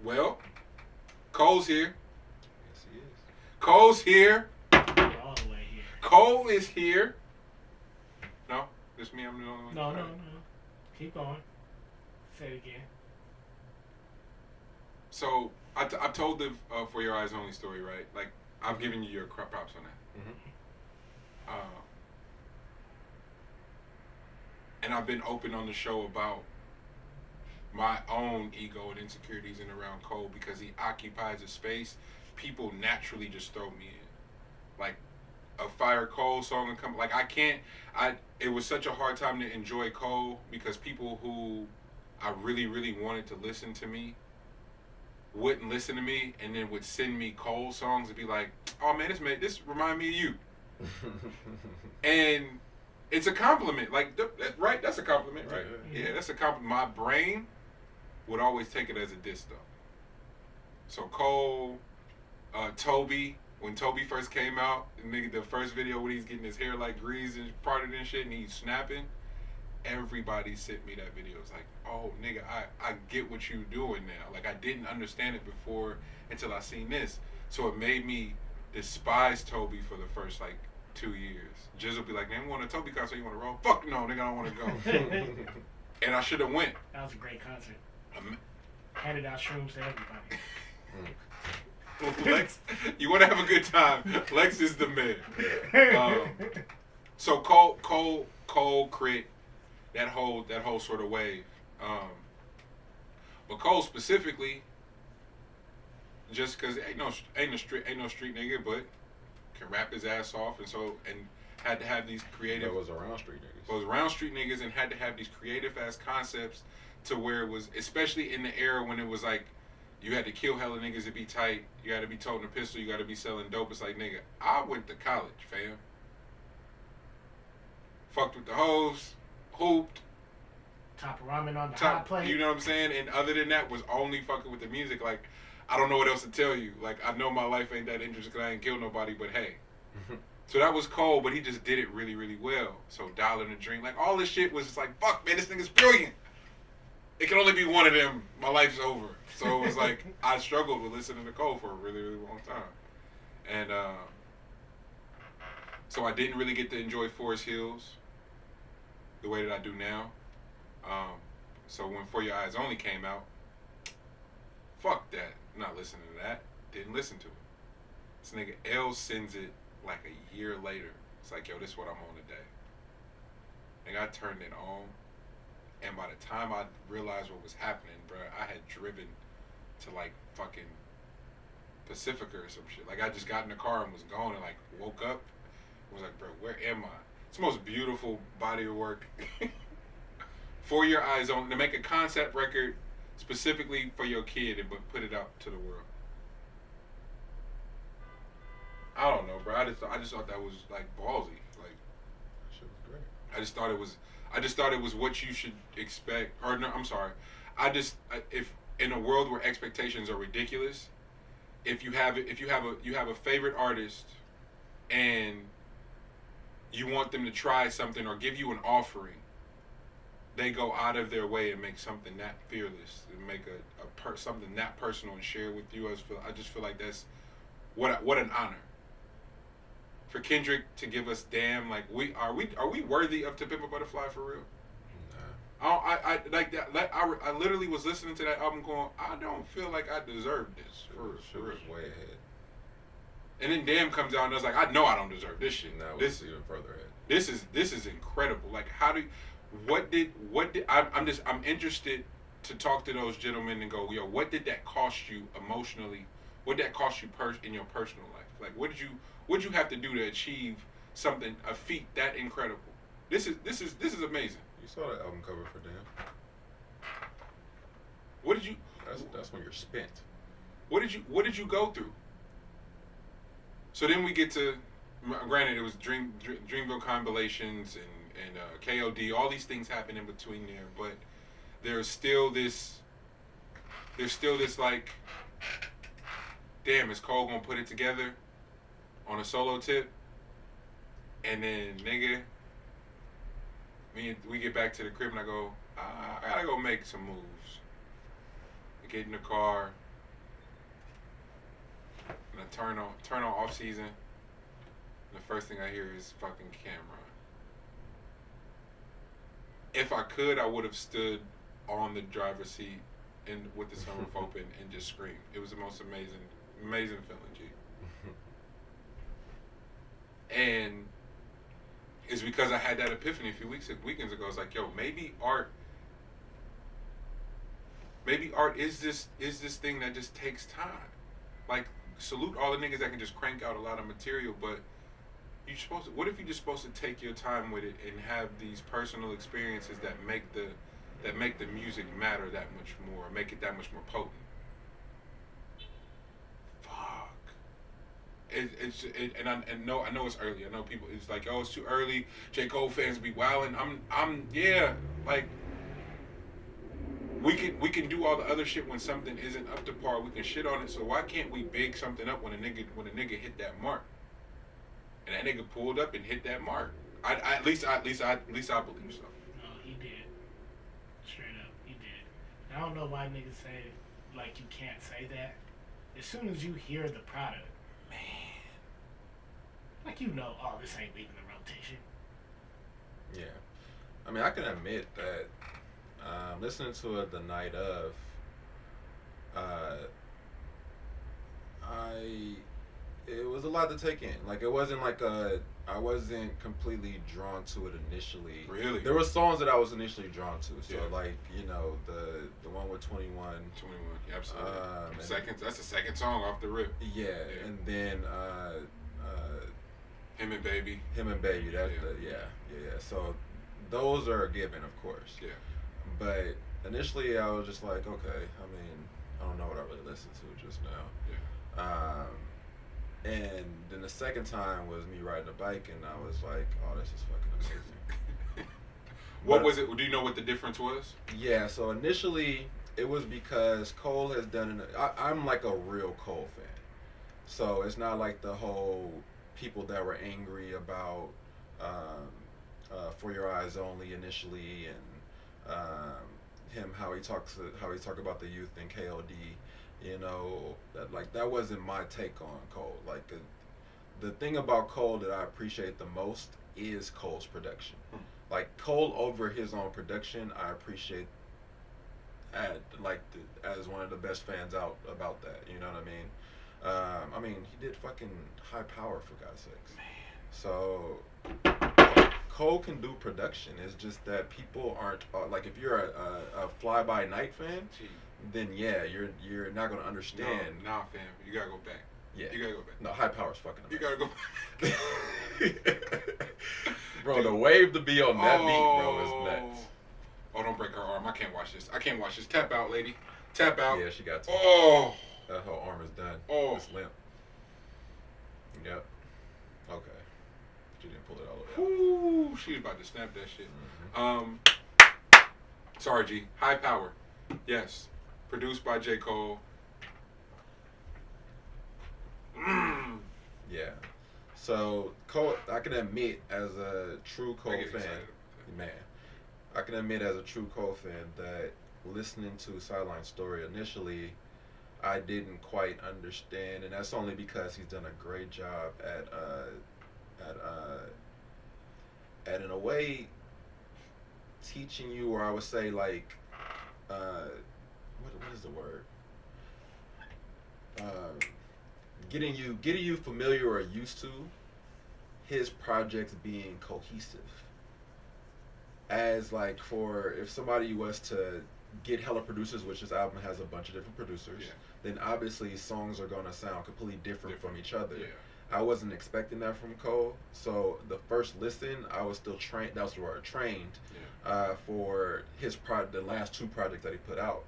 Well, Cole's here. Yes, he is. Cole's here. All the way here. Cole is here. No, just me. I'm the only one. No. Keep going. Say it again. So I told the For Your Eyes Only story, right? Like I've given you your props on that. Mm-hmm. And I've been open on the show about my own ego and insecurities in around Cole because he occupies a space people naturally just throw me in. Like a Fire Cole song and come like it was such a hard time to enjoy Cole because people who I really, really wanted to listen to me wouldn't listen to me and then would send me Cole songs and be like, oh man, this remind me of you. And it's a compliment. Like, right? That's a compliment, right? Yeah, that's a compliment. My brain would always take it as a diss, though. So Cole, Toby, when Toby first came out, the first video when he's getting his hair like greased and parted and shit and he's snapping, everybody sent me that video. It's like, oh, nigga, I get what you doing now. Like, I didn't understand it before until I seen this. So it made me despise Toby for the first, like, 2 years. Jiz will be like, man, we want a Toby concert, you want to roll? Fuck no, nigga, I don't want to go. And I should have went. That was a great concert. Handed out shrooms to everybody. Lex, you want to have a good time. Lex is the man. So Cole create that whole sort of wave. But Cole specifically, just because ain't no street nigga, but can rap his ass off, and had to have these creative. That was around street niggas. Was around street niggas, and had to have these creative ass concepts to where it was, especially in the era when it was like, you had to kill hella niggas to be tight. You had to be toting a pistol. You got to be selling dope. It's like, nigga, I went to college, fam. Fucked with the hoes, hooped. Top ramen on the hot plate. You know what I'm saying? And other than that, was only fucking with the music. Like, I don't know what else to tell you. Like, I know my life ain't that interesting because I ain't killed nobody, but hey. So that was Cole, but he just did it really, really well. So Dollar in the Dream, like all this shit was just like, fuck, man, this nigga's brilliant. It can only be one of them. My life's over. So it was like, I struggled with listening to Cole for a really, really long time. And so I didn't really get to enjoy Forest Hills the way that I do now. So when For Your Eyes Only came out, fuck that. Not listening to that. Didn't listen to it. This nigga L sends it like a year later. It's like, yo, this is what I'm on today. And I turned it on. And by the time I realized what was happening, bro, I had driven to like fucking Pacifica or some shit. Like I just got in the car and was gone and like woke up. I was like, bro, where am I? It's the most beautiful body of work. For Your Eyes Only, to make a concept record specifically for your kid and but put it out to the world. I don't know, bro. I just thought that was like ballsy. Like, That shit was great. I just thought it was what you should expect. Or no, I'm sorry. If in a world where expectations are ridiculous, if you have a favorite artist and you want them to try something or give you an offering, they go out of their way and make something that fearless and make something that personal and share with you. I just feel like that's what an honor. For Kendrick to give us Damn, like are we worthy of To Pimp a Butterfly for real? Nah. I like that. Like, I literally was listening to that album going, I don't feel like I deserve this. Shit was way ahead. And then Damn comes out and I was like, I know I don't deserve this shit. Now This it's even further ahead. this is incredible. Like I'm interested to talk to those gentlemen and go, yo, what did that cost you emotionally? What did that cost you in your personal life? Like what did you have to do to achieve something, a feat that incredible? This is amazing. You saw that album cover for Damn. What did you? That's when you're spent. What did you go through? So then we get to, granted, it was Dreamville Compilations and KOD. All these things happen in between there, but there's still this like, damn, is Cole gonna put it together on a solo tip? And then nigga, we get back to the crib and I go, I gotta go make some moves. I get in the car, And I turn on off season. And the first thing I hear is fucking Cameron. If I could, I would have stood on the driver's seat and with the sunroof open and just screamed. It was the most amazing feeling, G. And it's because I had that epiphany a few weekends ago. It's like, yo, maybe art is this thing that just takes time. Like, salute all the niggas that can just crank out a lot of material, but what if you're just supposed to take your time with it and have these personal experiences that make the music matter that much more, make it that much more potent? Fuck. I know it's early. I know people. It's like, oh, it's too early. J.Cole fans be wilding. Yeah. Like, we can do all the other shit when something isn't up to par. We can shit on it. So why can't we big something up when a nigga hit that mark? And that nigga pulled up and hit that mark. At least I believe so. No, he did. Straight up, he did. I don't know why niggas say like you can't say that. As soon as you hear the product, man, like you know, oh, this ain't leaving the rotation. Yeah, I mean, I can admit that listening to it the night of, it was a lot to take in. Like, it wasn't like I wasn't completely drawn to it initially. Really? There were songs that I was initially drawn to. So, yeah. like, you know, the one with 21. 21, yeah, absolutely. That's the second song off the rip. Yeah, and then Him and Baby. That's yeah. So those are a given, of course. Yeah. But initially, I was just like, okay. I mean, I don't know what I really listened to just now. Yeah. And then the second time was me riding a bike, and I was like, oh, this is fucking amazing. What was it? Do you know what the difference was? Yeah, so initially, it was because Cole has done I'm like a real Cole fan. So it's not like the whole people that were angry about For Your Eyes Only initially, and him how he talk about the youth in KOD. You know, that wasn't my take on Cole. Like, the thing about Cole that I appreciate the most is Cole's production. Like, Cole over his own production, I appreciate as one of the best fans out about that. You know what I mean? He did fucking High Power, for God's sakes. Man. So Cole can do production. It's just that people aren't like, if you're a Fly By Night fan. Gee. Then yeah, you're not gonna understand. Nah, fam, you gotta go back. Yeah, you gotta go back. No, High Power's fucking amazing. You gotta go back. Bro, the wave to be on that beat, bro, is nuts. Oh, don't break her arm. I can't watch this. Tap out, lady. Tap out. Yeah, she got to. Oh. That whole arm is done. Oh. It's limp. Yep. Okay. She didn't pull it all the way out. Ooh, she was about to snap that shit. Mm-hmm. Sorry, G. High Power. Yes. Produced by J.Cole. Yeah. So, Cole, I can admit, as a true Cole fan, I can admit as a true Cole fan that listening to Sideline Story initially, I didn't quite understand, and that's only because he's done a great job at in a way teaching you, or I would say like, what is the word? Getting you familiar or used to his projects being cohesive. As like, for if somebody was to get hella producers, which this album has a bunch of different producers, then obviously songs are gonna sound completely different from each other. Yeah. I wasn't expecting that from Cole, so the first listen, I was still trained. That was the word, trained, for the last two projects that he put out.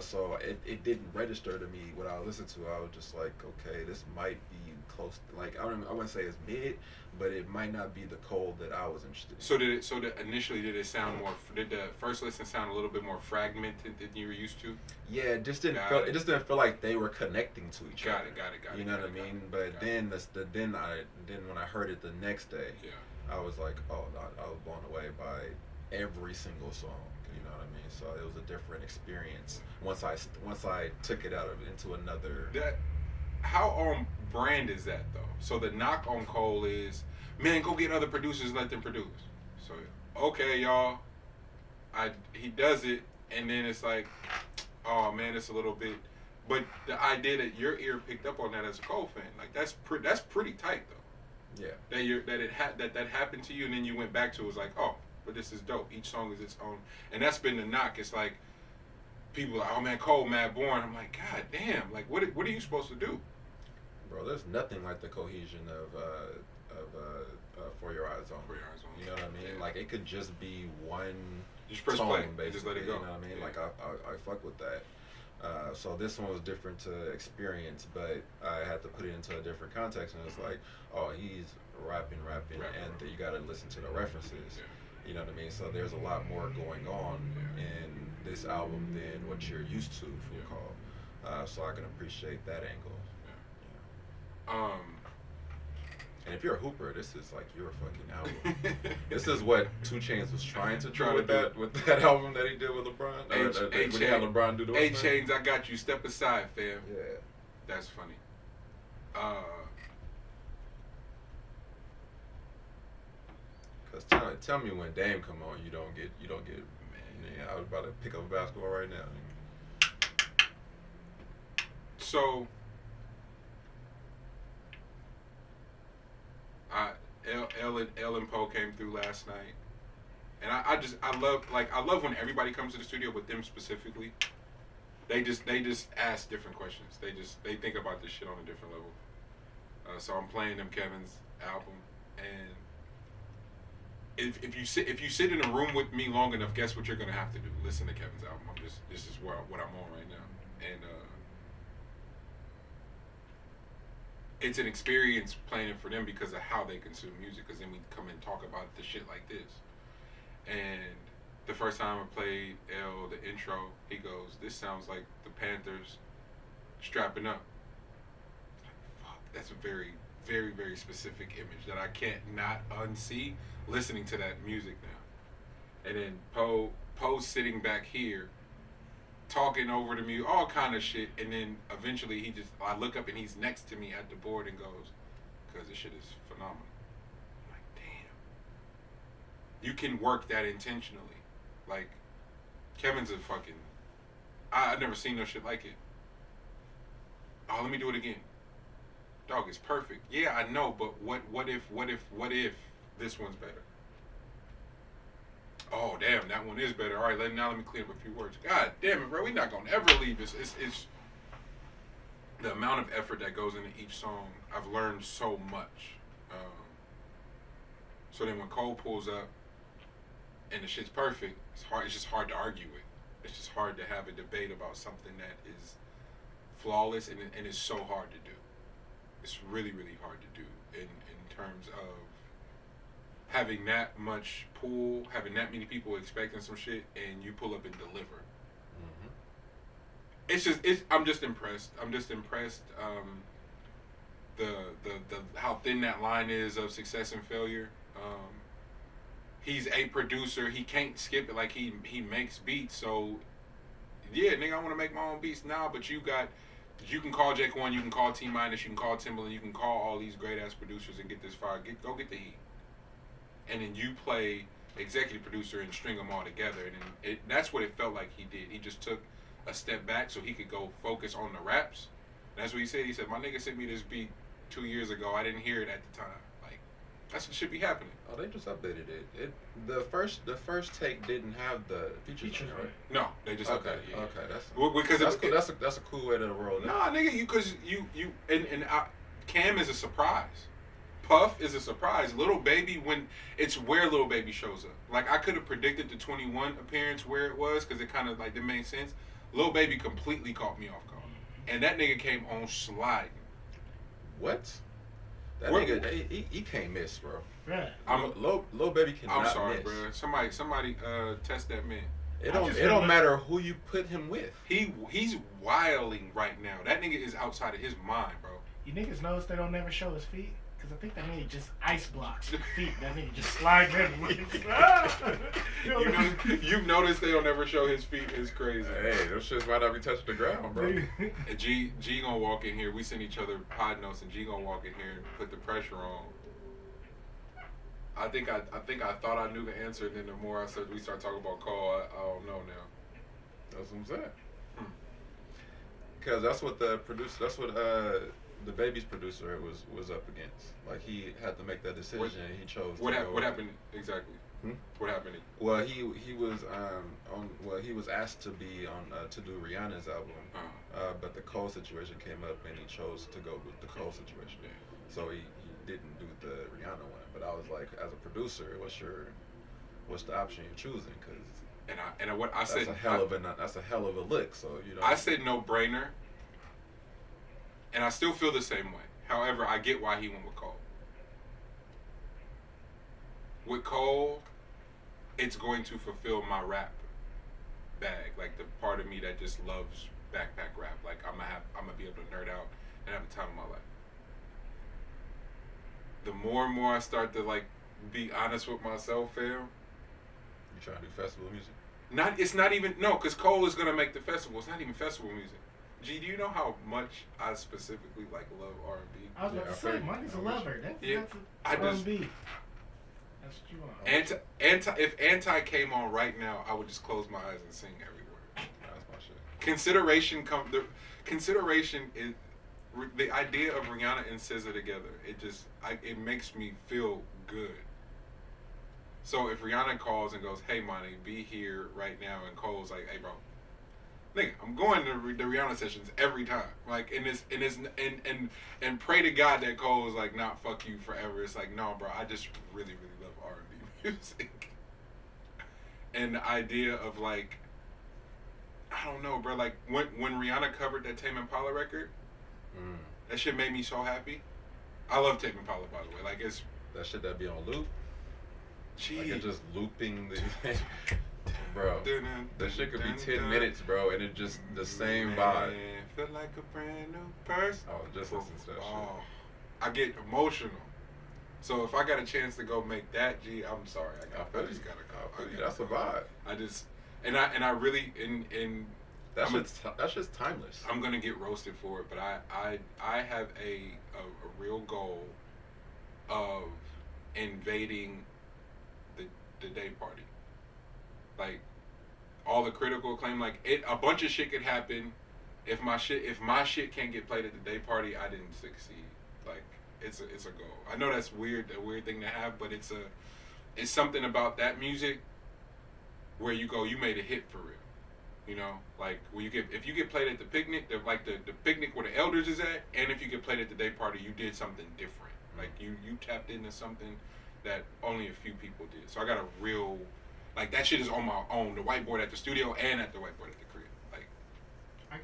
So it didn't register to me when I listened to it. I was just like, okay, this might be close. Like, I wouldn't say it's mid, but it might not be the Cole that I was interested in. So initially did it sound more? Did the first listen sound a little bit more fragmented than you were used to? Yeah, it just didn't feel like they were connecting to each other. Got it. You know what I mean? But then when I heard it the next day, I was like, oh, I was blown away by every single song. You know what I mean? So it was a different experience once I took it out of into another. how on brand is that though? So the knock on Cole is, man, go get other producers, let them produce. So okay, y'all, he does it, and then it's like, oh man, it's a little bit. But the idea that your ear picked up on that as a Cole fan, like that's pretty tight though. Yeah. That happened to you, and then you went back to it, was like, oh, but this is dope. Each song is its own, and that's been the knock. It's like people are like, oh man, Cole, mad boring. I'm like, god damn, like what are you supposed to do? Bro, there's nothing like the cohesion of For Your Eyes On. For Your Eyes On. You know what I mean? Yeah. Like it could just be one Just press tone, play, basically. just let it go. You know what I mean? Yeah. Like I fuck with that. So this one was different to experience, but I had to put it into a different context, and it's like, oh, he's rapping, and you got to listen to the references. Yeah. You know what I mean? So there's a lot more going on in this album than what you're used to from Cole. So I can appreciate that angle. Yeah. And if you're a hooper, this is like your fucking album. This is what 2 Chainz was trying to do with that album that he did with LeBron. When he had LeBron do the 8 Chainz, I got you. Step aside, fam. Yeah. That's funny. Cause tell me when Dame come on, you don't get. Man, I was about to pick up a basketball right now. So, L and Poe came through last night, and I love when everybody comes to the studio, but them specifically, they just ask different questions. They think about this shit on a different level. So I'm playing them Kevin's album, and if you sit in a room with me long enough, guess what you're gonna have to do? Listen to Kevin's album. This is what I'm on right now, and it's an experience playing it for them because of how they consume music. Because then we come and talk about the shit like this. And the first time I played L the intro, he goes, "This sounds like the Panthers strapping up." Fuck, that's a very, very, very specific image that I can't not unsee listening to that music now. And then Poe's sitting back here talking over the music, all kind of shit, and then eventually I look up and he's next to me at the board and goes, "Cause this shit is phenomenal." I'm like, damn. You can work that intentionally. Like, Kevin's a fucking, I've never seen no shit like it. Oh, let me do it again. Dog, it's perfect. Yeah, I know, but what if this one's better? Oh, damn, that one is better. All right, now let me clean up a few words. God damn it, bro, we're not going to ever leave this. It's the amount of effort that goes into each song. I've learned so much. So then when Cole pulls up and the shit's perfect, it's just hard to argue with. It's just hard to have a debate about something that is flawless and it's so hard to do. It's really, really hard to do in terms of having that much pull, having that many people expecting some shit, and you pull up and deliver. Mm-hmm. I'm just impressed. The how thin that line is of success and failure. He's a producer. He can't skip it. Like he makes beats. So yeah, nigga, I want to make my own beats now. But you can call J.Cole, you can call T Minus, you can call Timbaland, you can call all these great ass producers and get this fire. Go get the heat. And then you play executive producer and string them all together. And that's what it felt like he did. He just took a step back so he could go focus on the raps. And that's what he said. He said, my nigga sent me this beat 2 years ago. I didn't hear it at the time. Like, that's what should be happening. Oh, they just updated it. The first take didn't have the features, right? No, they just updated it. Yeah. Okay, that's a cool way to roll it. Nah, nigga, because Cam is a surprise. Puff is a surprise. Little Baby, when it's where Little Baby shows up. Like, I could have predicted the 21 appearance where it was because it kind of like didn't make sense. Little Baby completely caught me off guard, and that nigga came on sliding. What? That nigga, he can't miss, bro. Right. Little Baby cannot miss. I'm sorry, bro. Somebody test that man. It don't matter who you put him with. He's wilding right now. That nigga is outside of his mind, bro. You niggas notice they don't never show his feet? Because I think that nigga just ice blocks your feet. That nigga just slides everywhere. You've noticed they don't ever show his feet. It's crazy. Hey, those shits might not be touching the ground, bro. And G gonna walk in here. We send each other pod notes, and G gonna walk in here and put the pressure on. I think I thought I knew the answer, and then the more we start talking about Cole, I don't know now. That's what I'm saying. Because that's what the producer, that's what the Baby's producer was up against. Like, he had to make that decision. And he chose. What happened exactly? What happened? Well, he was he was asked to be on to do Rihanna's album, but the Cole situation came up and he chose to go with the Cole situation. Yeah. So he didn't do the Rihanna one. But I was like, as a producer, what's the option you're choosing? Because that's a hell of a lick. So I said no brainer, and I still feel the same way. However, I get why he went with Cole. With Cole, it's going to fulfill my rap bag, like the part of me that just loves backpack rap. Like I'm gonna be able to nerd out and have the time of my life. The more and more I start to like be honest with myself, fam. You trying to do festival music? It's not even because Cole is gonna make the festival. It's not even festival music. G, do you know how much I specifically love R&B? I was about to say, Money's a lover. That's R&B. That's what you want. If Anti came on right now, I would just close my eyes and sing every word. That's my shit. Consideration is the idea of Rihanna and SZA together. It makes me feel good. So if Rihanna calls and goes, "Hey, Money, be here right now," and Cole's like, "Hey, bro, nigga, I'm going to the Rihanna sessions every time." Like, and pray to God that Cole is like, "Not fuck you forever." It's like, no, bro, I just really, really love R&B music. And the idea of like, I don't know, bro. Like when Rihanna covered that Tame Impala record, that shit made me so happy. I love Tame Impala, by the way. Like it's that shit that be on loop. Gee. Like it's just looping the bro. That shit could be 10 minutes, bro, and it just the same vibe. Feel like a brand new person. Oh, just listen to that shit. I get emotional. So if I got a chance to go make that, G, I'm sorry. I just gotta go. That's a vibe. I really that's just timeless. I'm gonna get roasted for it, but I have a real goal of invading the day party. Like all the critical acclaim, like a bunch of shit could happen. If my shit can't get played at the day party, I didn't succeed. Like it's a goal. I know that's a weird thing to have, but it's something about that music where you go, you made a hit for real. You know, like if you get played at the picnic, the picnic where the elders is at, and if you get played at the day party, you did something different. Like you tapped into something that only a few people did. So I got a real, like that shit is on my own. The whiteboard at the studio and at the whiteboard at the crib. Like I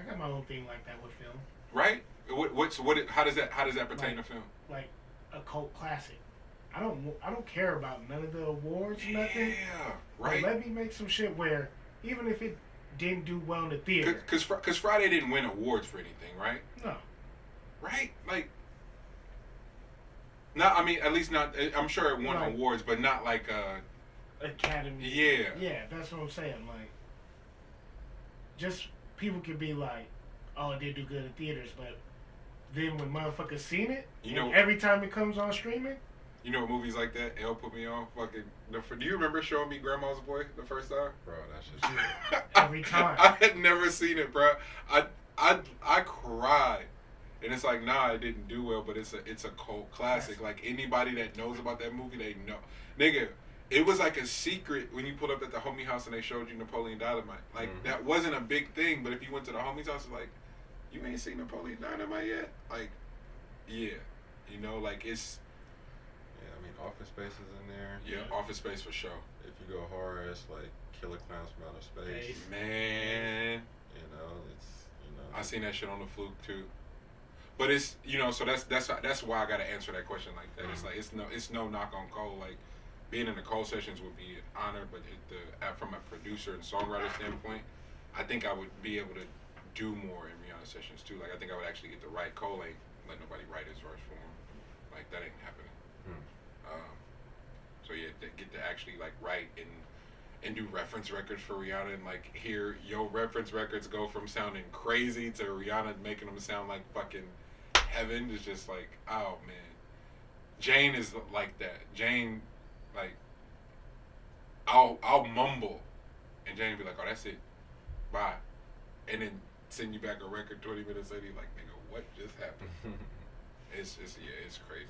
got my own thing like that with film. Right? How does that pertain to film? Like a cult classic. I don't care about none of the awards, nothing. Yeah, right. But let me make some shit where even if it didn't do well in the theater, because Friday didn't win awards for anything, right? No. Right? Like. Not, I mean, at least not. I'm sure it won awards, but not like Academy. Yeah. Yeah, that's what I'm saying. Like, just people could be like, "Oh, it did do good in theaters," but then when motherfuckers seen it, every time it comes on streaming. You know what movies like that? L put me on. Fucking. Do you remember showing me Grandma's Boy the first time? Bro, that's just every time. I had never seen it, bro. I cried. And it's like, nah, it didn't do well, but it's a cult classic. Like anybody that knows about that movie, they know. Nigga, it was like a secret when you pulled up at the homie house and they showed you Napoleon Dynamite. Like that wasn't a big thing, but if you went to the homie's house, it's like, you ain't seen Napoleon Dynamite yet? Like, yeah, like it's. Yeah, I mean, Office Space is in there. Yeah, Office Space for sure. If you go horror, it's like Killer Clowns from Outer Space. Man, I seen that shit on the Fluke too. But it's so that's why I gotta answer that question like that. It's like it's no knock on Cole. Like being in the Cole sessions would be an honor, but from a producer and songwriter standpoint, I think I would be able to do more in Rihanna sessions too. Like I think I would actually get to write. Cole ain't let nobody write his verse for him. Like that ain't happening. Hmm. So yeah, they get to actually like write and do reference records for Rihanna and like hear your reference records go from sounding crazy to Rihanna making them sound like fucking heaven is just like, oh man. Jane is like that. Jane, like, I'll mumble, and Jane be like, oh that's it, bye, and then send you back a record 20 minutes later. You're like, nigga, what just happened? It's crazy.